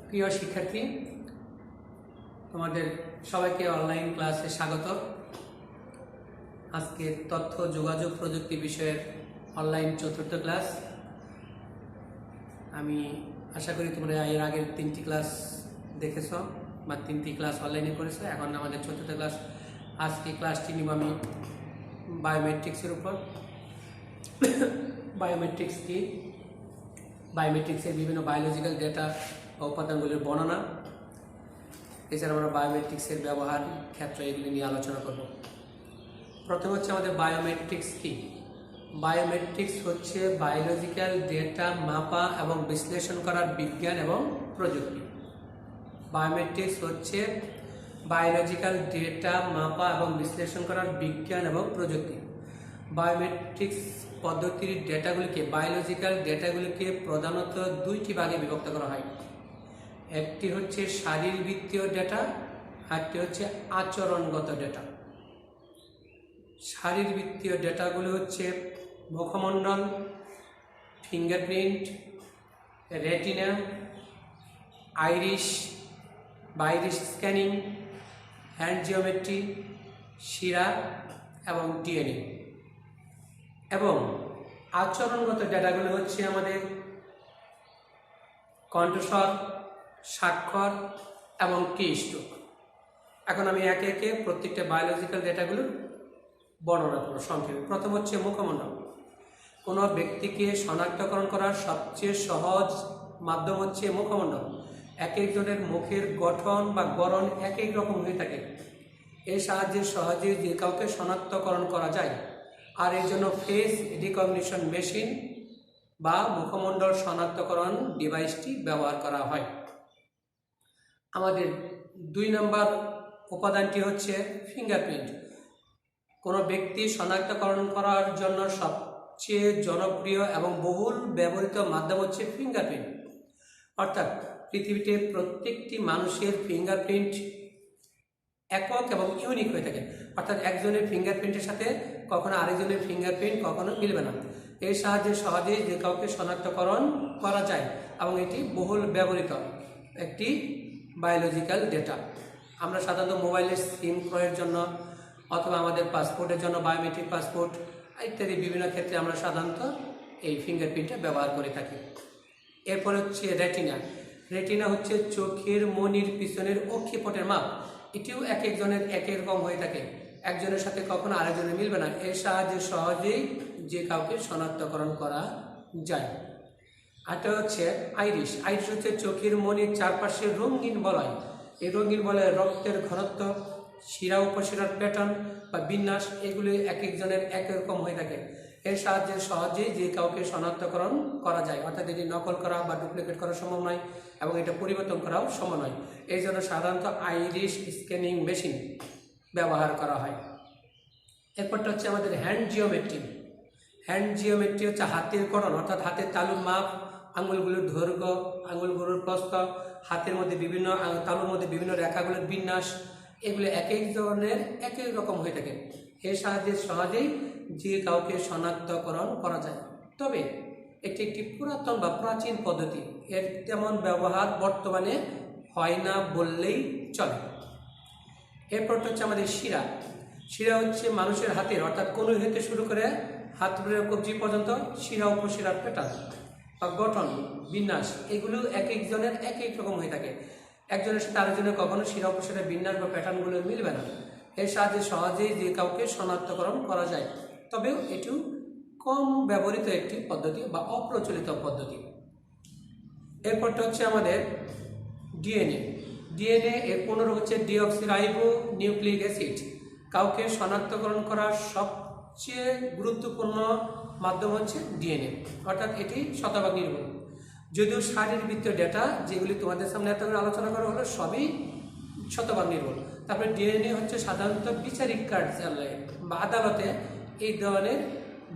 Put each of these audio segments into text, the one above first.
প্রিয় শিক্ষার্থী, তোমাদের সবাইকে অনলাইন ক্লাসে স্বাগত। আজকে তথ্য যোগাযোগ প্রযুক্তি বিষয়ের অনলাইন চতুর্থ ক্লাস। আমি আশা করি তোমরা এর আগের 3টি ক্লাস দেখেছ বা 3টি ক্লাস অনলাইনে করেছো। এখন আমাদের চতুর্থ ক্লাস। আজকে ক্লাসটি নিব আমি বায়োমেট্রিক্সের উপর। বায়োমেট্রিক্স কি? বায়োমেট্রিক্সের বিভিন্ন বায়োলজিক্যাল ডেটা বা উপাদানগুলির বর্ণনা, এছাড়া আমরা বায়োমেট্রিক্সের ব্যবহার ক্ষেত্র এগুলি নিয়ে আলোচনা করব। প্রথম হচ্ছে আমাদের বায়োমেট্রিক্স কি? বায়োমেট্রিক্স হচ্ছে বায়োলজিক্যাল ডেটা মাপা এবং বিশ্লেষণ করার বিজ্ঞান এবং প্রযুক্তি। বায়োমেট্রিক্স হচ্ছে বায়োলজিক্যাল ডেটা মাপা এবং বিশ্লেষণ করার বিজ্ঞান এবং প্রযুক্তি। বায়োমেট্রিক্স পদ্ধতির ডেটাগুলিকে বায়োলজিক্যাল ডেটাগুলিকে প্রধানত দুইটি ভাগে বিভক্ত করা হয়। একটি হচ্ছে শারীরবৃত্তীয় ডেটা, আরেকটি হচ্ছে আচরণগত ডেটা। শারীরবৃত্তীয় ডেটাগুলো হচ্ছে মুখমণ্ডল, ফিঙ্গারপ্রিন্ট, রেটিনা, আইরিশ বা আইরিশ স্ক্যানিং, হ্যান্ড জিওমেট্রি, শিরা এবং ডিএনএ। এবং আচরণগত ডেটাগুলো হচ্ছে আমাদের কণ্ঠস্বর, স্বাক্ষর এবং কিস্ট্রোক। এখন আমি একে একে প্রত্যেকটা বায়োলজিক্যাল ডেটাগুলো বর্ণনা করব সংক্ষেপে। প্রথম হচ্ছে মুখমণ্ডল। কোনো ব্যক্তিকে শনাক্তকরণ করার সবচেয়ে সহজ মাধ্যম হচ্ছে মুখমণ্ডল। এক একজনের মুখের গঠন বা গড়ন এক এক রকম হয়ে থাকে। এর সাহায্যে সহজেই যে কাউকে শনাক্তকরণ করা যায়। আর এর জন্য ফেস রিকগনিশন মেশিন বা মুখমণ্ডল শনাক্তকরণ ডিভাইসটি ব্যবহার করা হয়। আমাদের 2 নম্বর উপাদানটি হচ্ছে ফিঙ্গারপ্রিন্ট। কোনো ব্যক্তি শনাক্তকরণ করার জন্য সবচেয়ে জনপ্রিয় এবং বহুল ব্যবহৃত মাধ্যম হচ্ছে ফিঙ্গারপ্রিন্ট। অর্থাৎ পৃথিবীতে প্রত্যেকটি মানুষের ফিঙ্গারপ্রিন্ট একক এবং ইউনিক হয়ে থাকে। অর্থাৎ একজনের ফিঙ্গারপ্রিন্টের সাথে কখনো আরেকজনের ফিঙ্গারপ্রিন্ট কখনো মিলবে না। এর সাহায্যে সহজেই যে কাউকে শনাক্তকরণ করা যায় এবং এটি বহুল ব্যবহৃত একটি বায়োলজিক্যাল ডেটা। আমরা সাধারণত মোবাইলের সিম ক্রয়ের জন্য অথবা আমাদের পাসপোর্টের জন্য বায়োমেট্রিক পাসপোর্ট ইত্যাদি বিভিন্ন ক্ষেত্রে আমরা সাধারণত এই ফিঙ্গারপ্রিন্টটা ব্যবহার করে থাকি। এরপর হচ্ছে রেটিনা। রেটিনা হচ্ছে চোখের মনির পিছনের অক্ষিপটের মাপ। এটিও এক একজনের এক এক রকম হয়ে থাকে, একজনের সাথে কখনো আরেকজনের মিলবে না। এর সাহায্যে সহজেই যে কাউকে শনাক্তকরণ করা যায়। আরেকটা হচ্ছে আইরিশ। আইরিশ হচ্ছে চোখের মনির চারপাশে রঙিন বলয়। এই রঙিন বলয় রক্তের ঘনত্ব, শিরা উপশিরার প্যাটার্ন বা বিন্যাস এগুলি এক একজনের এক রকম হয়ে থাকে। এর সাহায্যে সহজেই যে কাউকে শনাক্তকরণ করা যায়। অর্থাৎ এটি নকল করা বা ডুপ্লিকেট করা সম্ভব নয় এবং এটা পরিবর্তন করাও সম্ভব নয়। এই জন্য সাধারণত আইরিশ স্ক্যানিং মেশিন ব্যবহার করা হয়। এরপরটা হচ্ছে আমাদের হ্যান্ড জিওমেট্রি। হ্যান্ড জিওমেট্রি হচ্ছে হাতের গঠন, অর্থাৎ হাতের তালুর মাপ, আঙুলগুলোর দৈর্ঘ্য, আঙুলগুলোর প্রস্থ, হাতের মধ্যে বিভিন্ন তালুর মধ্যে বিভিন্ন রেখাগুলোর বিন্যাস, এগুলো এক এক ধরনের এক এক রকম হয়ে থাকে। এর সাহায্যে সহজেই যে কাউকে শনাক্তকরণ করা যায়। তবে এটি একটি পুরাতন বা প্রাচীন পদ্ধতি। এর তেমন ব্যবহার বর্তমানে হয় না বললেই চলে। এরপরটা হচ্ছে আমাদের শিরা। শিরা হচ্ছে মানুষের হাতের, অর্থাৎ কনুই হতে শুরু করে হাতের কবজি পর্যন্ত শিরা উপশিরার প্যাটার্ন বা গঠন, বিন্যাস এগুলো এক একজনের এক এক রকম হয়ে থাকে। একজনের সাথে আরেকজনের কখনো শিরা উপশিরার বিন্যাস বা প্যাটার্নগুলো মিলবে না। এর সাহায্যে সহজেই যে কাউকে শনাক্তকরণ করা যায়। তবেও এটিও কম ব্যবহৃত একটি পদ্ধতি বা অপ্রচলিত পদ্ধতি। এরপরটা হচ্ছে আমাদের ডিএনএ। ডিএনএ এর পুনর হচ্ছে ডিঅক্সিরাইবো নিউক্লিক অ্যাসিড। কাউকে শনাক্তকরণ করার সবচেয়ে গুরুত্বপূর্ণ মাধ্যম হচ্ছে ডিএনএ, অর্থাৎ এটি শতভাগ নির্ভুল। যদিও শারীরবৃত্তীয় ডেটা যেগুলি তোমাদের সামনে এত করে আলোচনা করা হলো সবই শতভাগ নির্ভুল। তারপরে ডিএনএ হচ্ছে সাধারণত বিচারিক কার্যালয়ে বা আদালতে এই ধরনের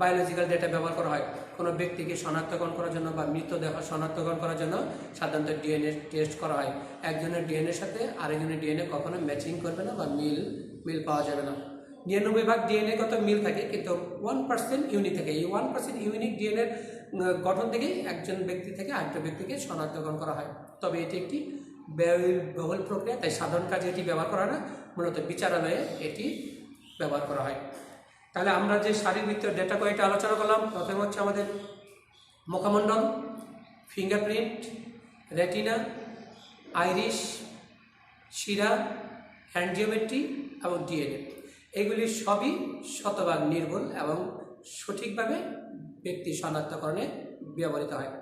বায়োলজিক্যাল ডেটা ব্যবহার করা হয়। কোনো ব্যক্তিকে শনাক্তকরণ করার জন্য বা মৃতদেহ শনাক্তকরণ করার জন্য সাধারণত ডিএনএ টেস্ট করা হয়। একজনের ডিএনএর সাথে আরেকজনের ডিএনএ কখনো ম্যাচিং করবে না বা মিল পাওয়া যাবে না। 99 ভাগ ডিএনএ গত মিল থাকে, কিন্তু 1% ইউনিক থাকে। এই 1% ইউনিক ডিএনএর গঠন থেকেই একজন ব্যক্তি থেকে আরেকটা ব্যক্তিকে শনাক্তকরণ করা হয়। তবে এটি একটি ব্যয়বহুল প্রক্রিয়া, তাই সাধারণ কাজে এটি ব্যবহার করা না, মূলত বিচারালয়ে এটি ব্যবহার করা হয়। তাহলে আমরা যে শারীরবৃত্তীয় ডেটা কয়েকটা আলোচনা করলাম, প্রথমে হচ্ছে আমাদের মুখমণ্ডল, ফিঙ্গারপ্রিন্ট, রেটিনা, আইরিশ, শিরা, হ্যান্ড জিওমেট্রি এবং ডিএনএ। এগুলি সবই শতভাগ নির্ভুল এবং সঠিকভাবে ব্যক্তি শনাক্তকরণে ব্যবহৃত হয়।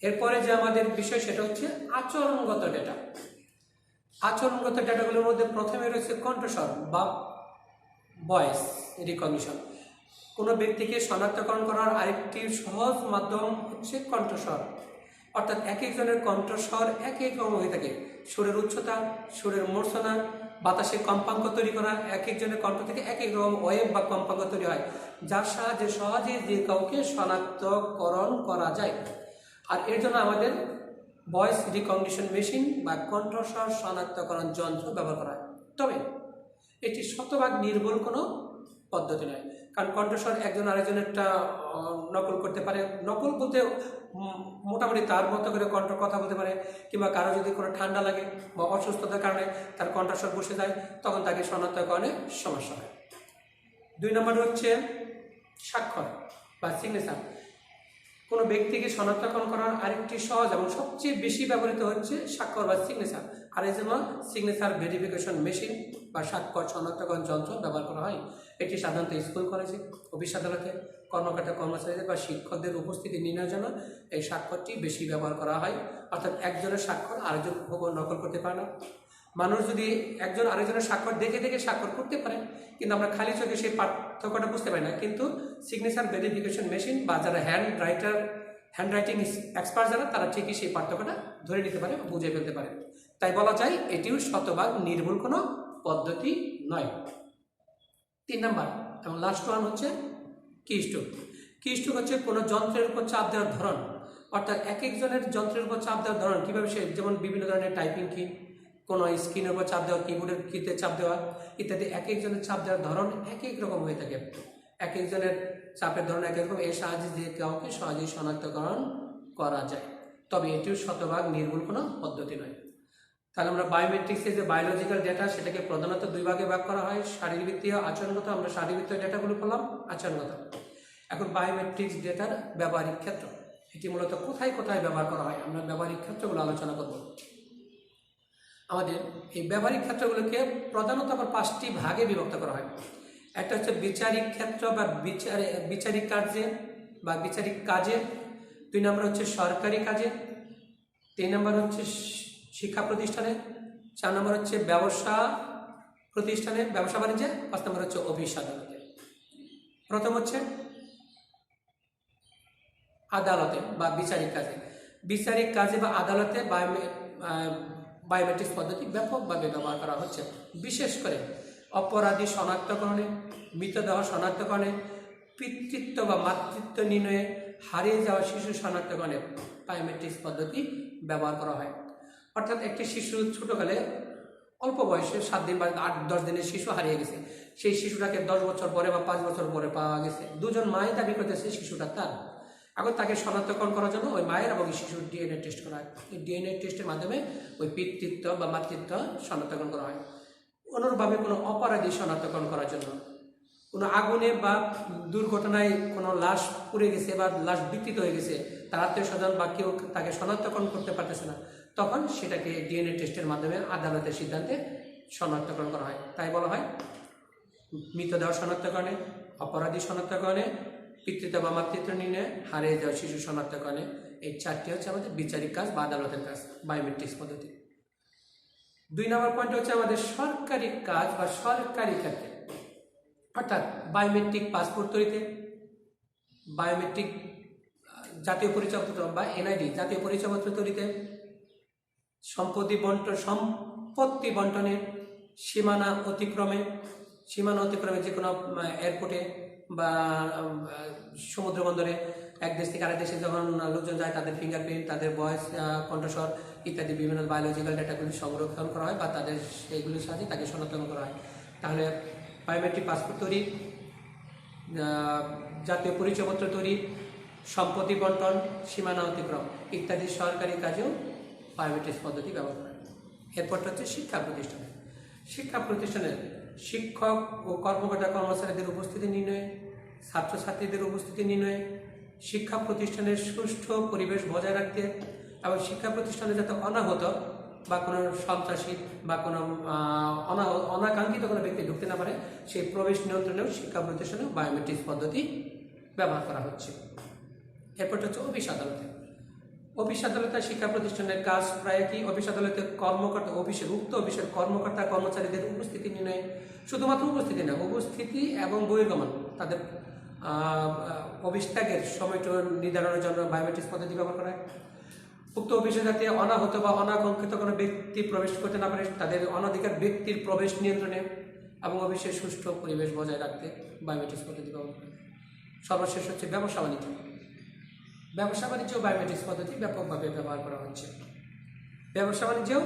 এরপরে যে আমাদের বিষয় সেটা হচ্ছে আচরণগত ডেটা। আচরণগত ডেটাগুলোর মধ্যে প্রথমে রয়েছে কণ্ঠস্বর বা ভয়েস রিকগনিশন। কোনো ব্যক্তিকে শনাক্তকরণ করার আরেকটি সহজ মাধ্যম হচ্ছে কণ্ঠস্বর, অর্থাৎ এক একজনের কণ্ঠস্বর এক এক রকম হয়ে থাকে। সুরের উচ্চতা, সুরের মূর্ছনা, বাতাসের কম্পাঙ্ক তৈরি করা, এক একজনের কণ্ঠ থেকে এক এক রকম ওয়েভ বা কম্পাঙ্ক তৈরি হয়, যার সাহায্যে সহজে যে কাউকে শনাক্তকরণ করা যায়। আর এর জন্য আমাদের ভয়েস রিকগনিশন মেশিন বা কণ্ঠস্বর শনাক্তকরণ যন্ত্র ব্যবহার করা হয়। তবে এটি শতভাগ নির্ভুল কোনো পদ্ধতি নয়, কারণ কণ্ঠস্বর একজন আরেকজনেরটা নকল করতে পারে। নকল বলতে মোটামুটি তার মতো করে কণ্ঠ কথা বলতে পারে, কিংবা কারো যদি কোনো ঠান্ডা লাগে বা অসুস্থতার কারণে তার কণ্ঠস্বর বসে যায়, তখন তাকে শনাক্তকরণে সমস্যা হয়। 2 নম্বর হচ্ছে স্বাক্ষর বা সিগনেচার। কোনো ব্যক্তিকে শনাক্তকরণ করার আরেকটি সহজ এবং সবচেয়ে বেশি ব্যবহৃত হচ্ছে স্বাক্ষর বা সিগনেচার। আর এই জন্য সিগনেচার ভেরিফিকেশন মেশিন বা স্বাক্ষর শনাক্তকরণ যন্ত্র ব্যবহার করা হয়। এটি সাধারণত স্কুল, কলেজে, অফিস আদালতে কর্মকর্তা কর্মচারীদের বা শিক্ষকদের উপস্থিতি নির্ণয়ের জন্য এই স্বাক্ষরটি বেশি ব্যবহার করা হয়। অর্থাৎ একজনের স্বাক্ষর আরেকজন নকল করতে পারে না। মানুষ যদি একজন আরেকজনের স্বাক্ষর দেখে দেখে স্বাক্ষর করতে পারে, কিন্তু আমরা খালি চোখে সেই পার্থক্যটা বুঝতে পারি না। কিন্তু সিগনেচার ভেরিফিকেশন মেশিন বা যারা হ্যান্ড রাইটিং এক্সপার্ট যারা, তারা ঠিকই সেই পার্থক্যটা ধরে নিতে পারে, বুঝে ফেলতে পারে। তাই বলা যায় এটিও শতভাগ নির্ভুল কোনো পদ্ধতি নয়। 3 নম্বর এবং লাস্ট ওয়ান হচ্ছে কিস্ট্রোক। কিস্ট্রোক হচ্ছে কোনো যন্ত্রের উপর চাপ দেওয়ার ধরন, অর্থাৎ এক একজনের যন্ত্রের উপর চাপ দেওয়ার ধরন কীভাবে সে, যেমন বিভিন্ন ধরনের টাইপিং কি, কোনো স্ক্রিনের উপর চাপ দেওয়া, কিবোর্ডের কিতে চাপ দেওয়া ইত্যাদি, এক একজনের চাপ দেওয়ার ধরন এক এক রকম হয়ে থাকে। এক একজনের চাপের ধরন এক এক রকম, এর সাহায্যে যে কাউকে সহজেই শনাক্তকরণ করা যায়। তবে এটিও শতভাগ নির্ভুল কোনো পদ্ধতি নয়। তাহলে আমরা বায়োমেট্রিক্সের যে বায়োলজিক্যাল ডেটা, সেটাকে প্রধানত 2 ভাগে ভাগ করা হয়, শারীরবৃত্তীয়, আচরণগত। আমরা শারীরবৃত্তীয় ডেটাগুলো পেলাম, আচরণগত। এখন বায়োমেট্রিক্স ডেটার ব্যবহারিক ক্ষেত্র, এটি মূলত কোথায় কোথায় ব্যবহার করা হয়, আমরা ব্যবহারিক ক্ষেত্রগুলো আলোচনা করব। আমাদের এই ব্যবহারিক ক্ষেত্রগুলোকে প্রধানত আবার 5টি ভাগে বিভক্ত করা হয়। একটা হচ্ছে বিচারিক ক্ষেত্র বা বিচারিক কার্যে বা বিচারিক কাজে। 2 নম্বর হচ্ছে সরকারি কাজে। 3 নম্বর হচ্ছে শিক্ষা প্রতিষ্ঠানে। 4 নম্বর হচ্ছে ব্যবসা প্রতিষ্ঠানে, ব্যবসা বাণিজ্যে। 5 নম্বর হচ্ছে অফিস আদালতে। প্রথম হচ্ছে আদালতে বা বিচারিক কাজে। বিচারিক কাজে বা আদালতে বায়োমেট্রিক্স পদ্ধতি ব্যাপকভাবে ব্যবহার করা হচ্ছে, বিশেষ করে অপরাধী শনাক্তকরণে, মৃতদেহ শনাক্তকরণে, পিতৃত্ব বা মাতৃত্ব নির্ণয়ে, হারিয়ে যাওয়া শিশু শনাক্তকরণে বায়োমেট্রিক্স পদ্ধতি ব্যবহার করা হয়। অর্থাৎ একটি শিশু ছোটোকালে অল্প বয়সে 7 দিন বা 8-10 দিনের শিশু হারিয়ে গেছে, সেই শিশুটাকে 10 বছর পরে বা 5 বছর পরে পাওয়া গেছে। 2 জন মাই দাবি করতেছে শিশুটা তার। এখন তাকে শনাক্তকরণ করার জন্য ওই মায়ের এবং শিশুর ডিএনএ টেস্ট করা হয়। এই ডিএনএ টেস্টের মাধ্যমে ওই পিতৃত্ব বা মাতৃত্ব শনাক্তকরণ করা হয়। অনুরূপভাবে কোনো অপরাধী শনাক্তকরণ করার জন্য, কোনো আগুনে বা দুর্ঘটনায় কোনো লাশ পুড়ে গেছে বা লাশ বিকৃত হয়ে গেছে, তার আত্মীয় স্বজন বা কেউ তাকে শনাক্তকরণ করতে পারতেছে না, তখন সেটাকে ডিএনএ টেস্টের মাধ্যমে আদালতের সিদ্ধান্তে শনাক্তকরণ করা হয়। তাই বলা হয় মৃতদেহ শনাক্তকরণে, অপরাধী শনাক্তকরণে, পিতৃত্ব বা মাতৃত্ব নির্ণয়ে, হারিয়ে যাওয়া শিশু শনাক্তকরণে। এই 4টি হচ্ছে আমাদের বিচারিক কাজ বা আদালতের কাজ, বায়োমেট্রিক্স পদ্ধতি। 2 নম্বর পয়েন্ট হচ্ছে আমাদের সরকারি কাজ বা সরকারি ক্ষেত্রে, অর্থাৎ বায়োমেট্রিক পাসপোর্ট তৈরিতে, বায়োমেট্রিক জাতীয় পরিচয়পত্র বা এনআইডি জাতীয় পরিচয়পত্র তৈরিতে, সম্পত্তি বন্টনে, সীমানা অতিক্রমে যে কোনো এয়ারপোর্টে বা সমুদ্র বন্দরে এক দেশ থেকে আরেক দেশে যখন লোকজন যায়, তাদের ফিঙ্গারপ্রিন্ট, তাদের ভয়েস, কণ্ঠস্বর ইত্যাদি বিভিন্ন বায়োলজিক্যাল ডেটাগুলি সংরক্ষণ করা হয় বা তাদের সেইগুলির সাথে তাকে শনাক্তকরণ করা হয়। তাহলে বায়োমেট্রিক পাসপোর্ট তৈরি, জাতীয় পরিচয়পত্র তৈরি, সম্পত্তি বন্টন, সীমানা অতিক্রম ইত্যাদি সরকারি কাজেও বায়োমেট্রিক্স পদ্ধতি ব্যবহার করা হয়। এরপরটা হচ্ছে শিক্ষা প্রতিষ্ঠানে। শিক্ষা প্রতিষ্ঠানের শিক্ষক ও কর্মকর্তা কর্মচারীদের উপস্থিতি নির্ণয়ে, ছাত্রছাত্রীদের উপস্থিতি নির্ণয়ে, শিক্ষা প্রতিষ্ঠানের সুষ্ঠু পরিবেশ বজায় রাখতে এবং শিক্ষা প্রতিষ্ঠানে যাতে অনাহত বা কোনো সন্ত্রাসী বা কোনো অনাকাঙ্ক্ষিত কোনো ব্যক্তি ঢুকতে না পারে সেই প্রবেশ নিয়ন্ত্রণেও শিক্ষা প্রতিষ্ঠানে বায়োমেট্রিক্স পদ্ধতি ব্যবহার করা হচ্ছে। এরপর হচ্ছে অফিস আদালতে। অফিস আদালতে শিক্ষা প্রতিষ্ঠানের কাজ প্রায় কি অফিস আদালতে কর্মকর্তা উক্ত অফিসের কর্মকর্তা কর্মচারীদের উপস্থিতি নির্ণয়, শুধুমাত্র উপস্থিতি না, উপস্থিতি এবং বহির্গমন তাদের অফিস ত্যাগের সময়টা নির্ধারণের জন্য বায়োমেট্রিক্স পদ্ধতি ব্যবহার করা হয়। উক্ত অফিসে যাতে অনাহত বা অনাকাঙ্ক্ষিত কোনো ব্যক্তি প্রবেশ করতে না পারে তাদের অনধিকার ব্যক্তির প্রবেশ নিয়ন্ত্রণে এবং অফিসের সুষ্ঠু পরিবেশ বজায় রাখতে বায়োমেট্রিক্স পদ্ধতি ব্যবহার করা হয়। সর্বশেষ হচ্ছে ব্যবসা বাণিজ্য। ব্যবসা বাণিজ্যেও বায়োমেট্রিক্স পদ্ধতি ব্যাপকভাবে ব্যবহার করা হচ্ছে। ব্যবসা বাণিজ্যেও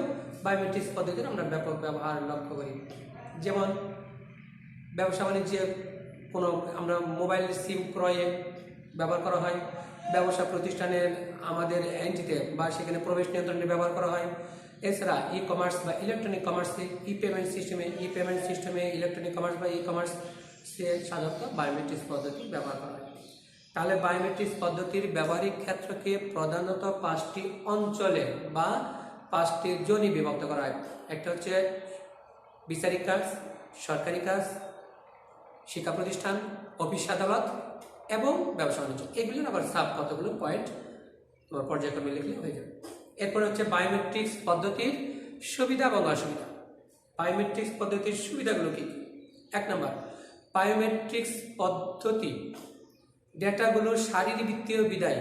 বায়োমেট্রিক্স পদ্ধতির আমরা ব্যাপক ব্যবহার লক্ষ্য করি। যেমন ব্যবসা বাণিজ্যে কোনো আমরা মোবাইল সিম ক্রয়ে ব্যবহার করা হয়, ব্যবসা প্রতিষ্ঠানের আমাদের এন্ট্রিতে বা সেখানে প্রবেশ নিয়ন্ত্রণে ব্যবহার করা হয়। এছাড়া ই কমার্স বা ইলেকট্রনিক কমার্সে, ই পেমেন্ট সিস্টেমে ইলেকট্রনিক কমার্স বা ই কমার্সে সাধারণত বায়োমেট্রিক্স পদ্ধতি ব্যবহার করা হয়। তাহলে বায়োমেট্রিক্স পদ্ধতির ব্যবহারিক ক্ষেত্রকে প্রধানত 5টি অঞ্চলে বা 5টি জোনে বিভক্ত করা হয়। একটা হচ্ছে বিচারিক কাজ, সরকারি কাজ, শিক্ষা প্রতিষ্ঠান, অফিস আদালত এবং ব্যবসা বাণিজ্য। এগুলোর আবার সাব কতগুলো পয়েন্ট তোমার পর্যায়ক্রমে লিখলে হয়ে যাবে। এরপর হচ্ছে বায়োমেট্রিক্স পদ্ধতির সুবিধা এবং অসুবিধা। বায়োমেট্রিক্স পদ্ধতির সুবিধাগুলো কি? 1 নম্বর, বায়োমেট্রিক্স পদ্ধতি ডেটাগুলো শারীরবৃত্তীয় বিদায়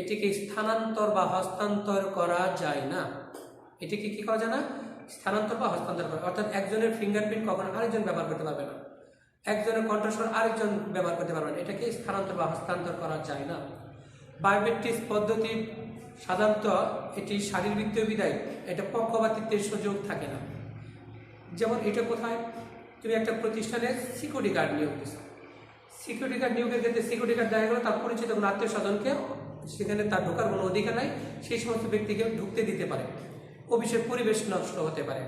এটিকে স্থানান্তর বা হস্তান্তর করা যায় না। এটিকে কি করা যায় না? স্থানান্তর বা হস্তান্তর করা, অর্থাৎ একজনের ফিঙ্গারপ্রিন্ট কখনো আরেকজন ব্যবহার করতে পারবে না, একজনের কণ্ঠস্বর আরেকজন ব্যবহার করতে পারবে না, এটাকে স্থানান্তর বা হস্তান্তর করা যায় না। বায়োমেট্রিক্স পদ্ধতি সাধারণত এটি শারীরবৃত্তীয় বিদায় এটা পক্ষপাতিত্বের সুযোগ থাকে না। যেমন এটা কোথায়? তুমি একটা প্রতিষ্ঠানে সিকিউরিটি গার্ড নিয়োগ দিচ্ছ, সিকিউরিটি গার্ড নিয়োগের ক্ষেত্রে সিকিউরিটি গার্ড দেখা গেল তার পরিচিত কোনো আত্মীয় স্বজনকে সেখানে তার ঢোকার কোনো অধিকার নাই, সেই সমস্ত ব্যক্তিকে ঢুকতে দিতে পারে, অফিসের পরিবেশ নষ্ট হতে পারে।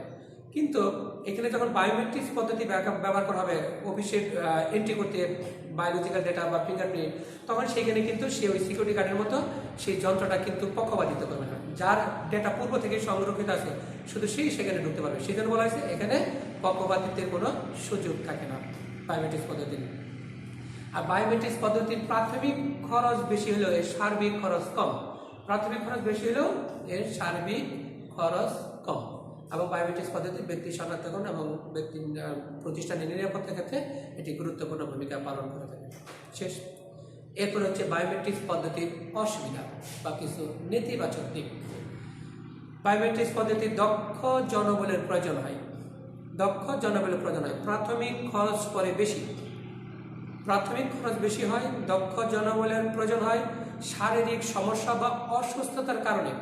কিন্তু এখানে যখন বায়োমেট্রিক্স পদ্ধতি ব্যবহার করা হবে অফিসের এন্ট্রি করতে বায়োলজিক্যাল ডেটা বা ফিঙ্গারপ্রিন্ট, তখন সেখানে কিন্তু সে ওই সিকিউরিটি গার্ডের মতো সেই যন্ত্রটা কিন্তু পক্ষপাতিত্ব করবে না। যার ডেটা পূর্ব থেকে সংরক্ষিত আছে শুধু সেই সেখানে ঢুকতে পারবে। সেই জন্য বলা হয়েছে এখানে পক্ষপাতিত্বের কোনো সুযোগ থাকে না বায়োমেট্রিক্স পদ্ধতি। আর বায়োমেট্রিক্স পদ্ধতির প্রাথমিক খরচ বেশি হলেও এর সার্বিক খরচ কম। প্রাথমিক খরচ বেশি হলেও এর সার্বিক খরচ কম। এবং বায়োমেট্রিক্স পদ্ধতির ব্যক্তি শনাক্তকরণ এবং ব্যক্তি প্রতিষ্ঠানের নিরাপত্তার ক্ষেত্রে এটি গুরুত্বপূর্ণ ভূমিকা পালন করে থাকে। শেষ। এরপর হচ্ছে বায়োমেট্রিক্স পদ্ধতির অসুবিধা বা কিছু নেতিবাচক দিক। বায়োমেট্রিক্স পদ্ধতির দক্ষ জনবলের প্রয়োজন হয়। প্রাথমিক খরচ পরে বেশি। হয়, দক্ষ জনবলের প্রয়োজন হয়। শারীরিক সমস্যা বা অসুস্থতার কারণে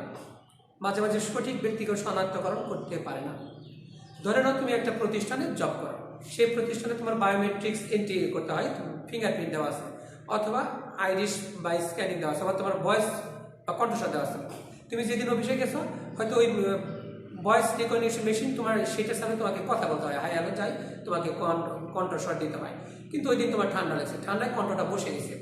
মাঝে মাঝে সঠিক ব্যক্তিকে শনাক্তকরণ করতে পারে না। ধরে নাও তুমি একটা প্রতিষ্ঠানে জব করো, সেই প্রতিষ্ঠানে তোমার বায়োমেট্রিক্স এন্ট্রি করতে হয়, ফিঙ্গারপ্রিন্ট দেওয়া আছে অথবা আইরিশ বা স্ক্যানিং দেওয়া আছে অথবা তোমার ভয়েস বা কণ্ঠস্বর দেওয়া আছে। তুমি যেদিন অফিসে গেছো হয়তো ওই ভয়েস রেকগনিশন মেশিন তোমার সেটার সাথে তোমাকে কথা বলতে হয়, হাই হ্যালো যাই, তোমাকে কণ্ঠস্বর দিতে হয়। কিন্তু ওই দিন তোমার ঠান্ডা লাগছে, ঠান্ডায় কণ্ঠটা বসে গেছে,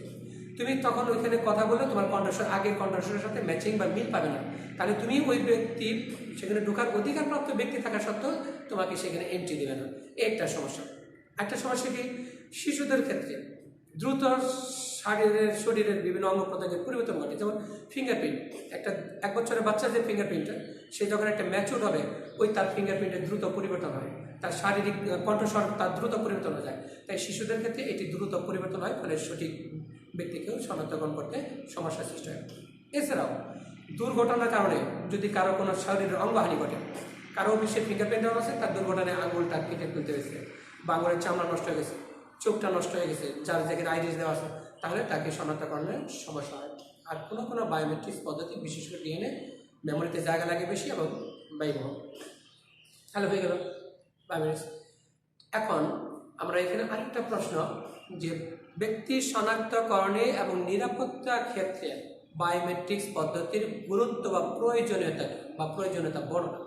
তুমি তখন ওইখানে কথা বলে তোমার কণ্ঠস্বর আগের কণ্ঠস্বরের সাথে ম্যাচিং বা মিল পাবে না। তাহলে তুমি ওই ব্যক্তির সেখানে ঢোকার অধিকারপ্রাপ্ত ব্যক্তি থাকা সত্ত্বেও তোমাকে সেখানে এন্ট্রি দেবে না। একটা সমস্যা। একটা সমস্যা কি? শিশুদের ক্ষেত্রে দ্রুত শরীরের বিভিন্ন অঙ্গ প্রত্যঙ্গের পরিবর্তন ঘটে। যেমন ফিঙ্গারপ্রিন্ট, একটা 1 বছরের বাচ্চার যে ফিঙ্গারপ্রিন্টটা, সে যখন একটা ম্যাচিউর হবে ওই তার ফিঙ্গারপ্রিন্টের দ্রুত পরিবর্তন হয়, তার শারীরিক কণ্ঠস্বর তার দ্রুত পরিবর্তন হয়ে যায়। তাই শিশুদের ক্ষেত্রে এটি দ্রুত পরিবর্তন হয়, ফলে সঠিক ব্যক্তিকেও শনাক্তকরণ করতে সমস্যার সৃষ্টি হয়। এছাড়াও দুর্ঘটনার কারণে যদি কারো কোনো শরীরের অঙ্গহানি ঘটে, কারো অফিসে ফিঙ্গারপ্রিন্ট দেওয়া আছে, তার দুর্ঘটনায় আঙুলটা কেটে ফেলতে হয়েছে বা আঙুলের চামড়া নষ্ট হয়ে গেছে, চোখটা নষ্ট হয়ে গেছে, যার জায়গায় আইরিশ দেওয়া আছে, তাহলে তাকে শনাক্তকরণের সমস্যা হয়। আর কোনো বায়োমেট্রিক্স পদ্ধতি বিশেষ করে ডিএনএ মেমোরিতে জায়গা লাগে বেশি এবং ব্যয়বহুল। তাহলে হয়ে গেল বায়োমেট্রিক্স। এখন আমরা এখানে আরেকটা প্রশ্ন, যে ব্যক্তি শনাক্তকরণে এবং নিরাপত্তা ক্ষেত্রে বায়োমেট্রিক্স পদ্ধতির গুরুত্ব বা প্রয়োজনীয়তা বর্ণনা।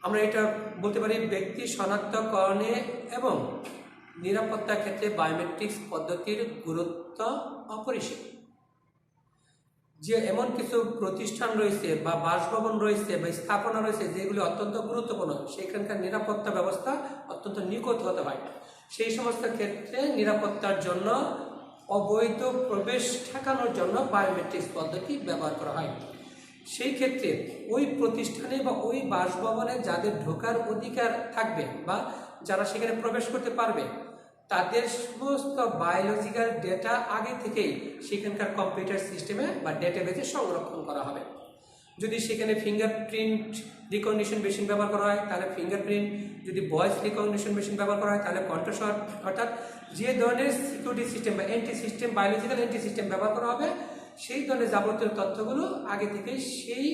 আমরা এটা বলতে পারি ব্যক্তি শনাক্তকরণে এবং নিরাপত্তা ক্ষেত্রে বায়োমেট্রিক্স পদ্ধতির গুরুত্ব অপরিসীম। যে এমন কিছু প্রতিষ্ঠান রয়েছে বা বাসভবন রয়েছে বা স্থাপনা রয়েছে যেগুলি অত্যন্ত গুরুত্বপূর্ণ, সেখানকার নিরাপত্তা ব্যবস্থা অত্যন্ত নিখুঁত হতে হয়। সেই সমস্ত ক্ষেত্রে নিরাপত্তার জন্য অবৈধ প্রবেশ ঠেকানোর জন্য বায়োমেট্রিক্স পদ্ধতি ব্যবহার করা হয়। সেই ক্ষেত্রে ওই প্রতিষ্ঠানে বা ওই বাসভবনে যাদের ঢোকার অধিকার থাকবে বা যারা সেখানে প্রবেশ করতে পারবে, তাদের সমস্ত বায়োলজিক্যাল ডেটা আগে থেকেই সেখানকার কম্পিউটার সিস্টেমে বা ডেটাবেজে সংরক্ষণ করা হবে। যদি সেখানে ফিঙ্গারপ্রিন্ট রিকগনিশন মেশিন ব্যবহার করা হয় তাহলে ফিঙ্গারপ্রিন্ট, যদি ভয়েস রিকগনিশন মেশিন ব্যবহার করা হয় তাহলে কণ্ঠস্বর, অর্থাৎ যে ধরনের সিকিউরিটি সিস্টেম বা anti system, biological anti system ব্যবহার করা হবে, সেই ধরনের যাবতীয় তথ্যগুলো আগে থেকে সেই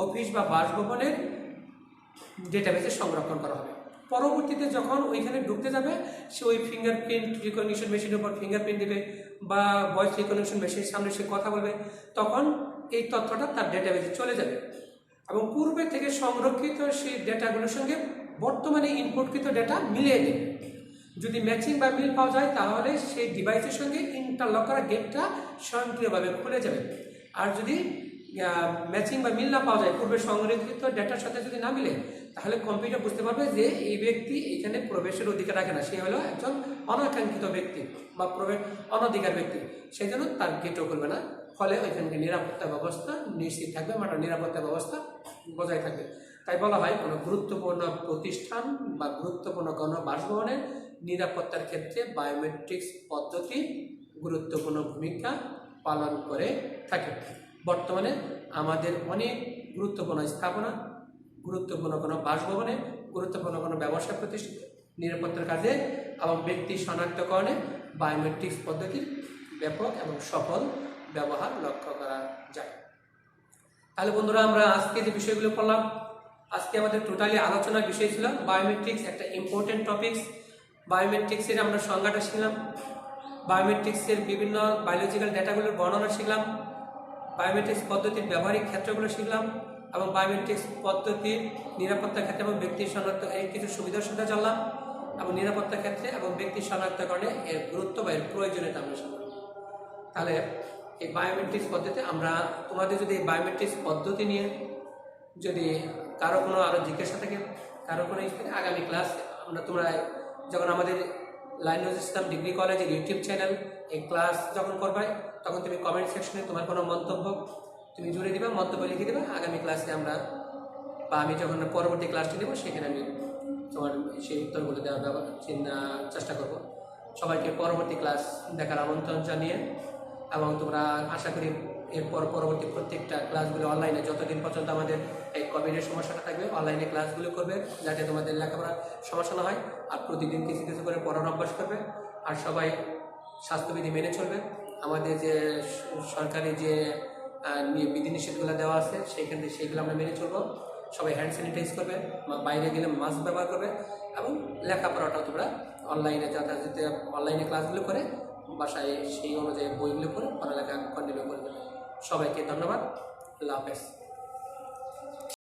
অফিস বা বাসভবনের ডেটাবেজে সংরক্ষণ করা হবে। পরবর্তীতে যখন ওইখানে ঢুকতে যাবে, সে ওই ফিঙ্গারপ্রিন্ট রিকগনিশন মেশিনের উপর ফিঙ্গারপ্রিন্ট দেবে বা ভয়েস রিকগনিশন মেশিনের সামনে সে কথা বলবে, তখন এই তথ্যটা তার ডেটাবেজে চলে যাবে এবং পূর্বে থেকে সংরক্ষিত সেই ডেটাগুলোর সঙ্গে বর্তমানে ইনপুটকৃত ডেটা মিলিয়ে দেবে। যদি ম্যাচিং বা মিল পাওয়া যায় তাহলে সেই ডিভাইসের সঙ্গে ইন্টারলক করা গেটটা স্বয়ংক্রিয়ভাবে খুলে যাবে। আর যদি ম্যাচিং বা মিল না পাওয়া যায়, পূর্বে সংরক্ষিত ডেটার সাথে যদি না মিলে, তাহলে কম্পিউটার বুঝতে পারবে যে এই ব্যক্তি এখানে প্রবেশের অধিকার রাখে না, সে হলো একজন অনাকাঙ্ক্ষিত ব্যক্তি বা অনধিকার ব্যক্তি, সেই জন্য তার গেটও খুলবে না। ফলে ওইখানকে নিরাপত্তা ব্যবস্থা নিশ্চিত থাকবে, মানে নিরাপত্তা ব্যবস্থা বজায় থাকবে। তাই বলা হয় কোনো গুরুত্বপূর্ণ প্রতিষ্ঠান বা গুরুত্বপূর্ণ গণবাসভবনের নিরাপত্তার ক্ষেত্রে বায়োমেট্রিক্স পদ্ধতি গুরুত্বপূর্ণ ভূমিকা পালন করে থাকে। বর্তমানে আমাদের অনেক গুরুত্বপূর্ণ স্থাপনা, গুরুত্বপূর্ণ কোনো বাসভবনে, গুরুত্বপূর্ণ কোনো ব্যবসা প্রতিষ্ঠান নিরাপত্তার কাজে এবং ব্যক্তি শনাক্তকরণে বায়োমেট্রিক্স পদ্ধতির ব্যাপক এবং সফল ব্যবহার লক্ষ্য করা যায়। তাহলে বন্ধুরা, আমরা আজকে যে বিষয়গুলো পড়লাম, আজকে আমাদের টোটালি আলোচনার বিষয় ছিল বায়োমেট্রিক্স, একটা ইম্পর্টেন্ট টপিকস। বায়োমেট্রিক্সের আমরা সংজ্ঞাটা শিখলাম, বায়োমেট্রিক্সের বিভিন্ন বায়োলজিক্যাল ডেটাগুলোর বর্ণনা শিখলাম, বায়োমেট্রিক্স পদ্ধতির ব্যবহারিক ক্ষেত্রগুলো শিখলাম এবং বায়োমেট্রিক্স পদ্ধতির নিরাপত্তা ক্ষেত্রে এবং ব্যক্তি শনাক্ত এই কিছু সুবিধার সুবিধা জানলাম এবং নিরাপত্তা ক্ষেত্রে এবং ব্যক্তি শনাক্তকরণে এর গুরুত্ব বা এর প্রয়োজনীয়তা আমরা শিখলাম। তাহলে এই বায়োমেট্রিক্স পদ্ধতি আমরা তোমাদের যদি এই বায়োমেট্রিক্স পদ্ধতি নিয়ে যদি কারো কোনো আরও জিজ্ঞাসা থাকে, কারো কোনো আগামী ক্লাস তোমরা যখন আমাদের লাইনুল ইসলাম ডিগ্রি কলেজের ইউটিউব চ্যানেল এই ক্লাস যখন করবে, তখন তুমি কমেন্ট সেকশনে তোমার কোনো মন্তব্য তুমি জুড়ে দিবে, মন্তব্য লিখে দেবে। আগামী ক্লাসে আমরা বা আমি যখন পরবর্তী ক্লাসটি দেবো সেখানে আমি তোমার সেই উত্তরগুলো দেওয়ার চেষ্টা করব। সবাইকে পরবর্তী ক্লাস দেখার আমন্ত্রণ জানিয়ে এবং তোমরা আশা করি এরপর পরবর্তী প্রত্যেকটা ক্লাসগুলো অনলাইনে, যতদিন পর্যন্ত আমাদের এই কোভিডের সমস্যাটা থাকবে, অনলাইনে ক্লাসগুলো করবে যাতে তোমাদের লেখাপড়ার সমস্যা না হয়। আর প্রতিদিন কিছু কিছু করে পড়ার অভ্যাস করবে আর সবাই স্বাস্থ্যবিধি মেনে চলবে। আমাদের যে সরকারি যে বিধিনিষেধগুলো দেওয়া আছে সেইগুলো আমরা মেনে চলবো। সবাই হ্যান্ড স্যানিটাইজ করবে, বাইরে গেলে মাস্ক ব্যবহার করবে এবং লেখাপড়াটাও তোমরা অনলাইনে যাতে অনলাইনে ক্লাসগুলো করে বাসায় সেই অনুযায়ী বইগুলো করে পড়ালেখা কন্টিনিউ করবে। সবাইকে ধন্যবাদ, আল্লাহ হাফেজ।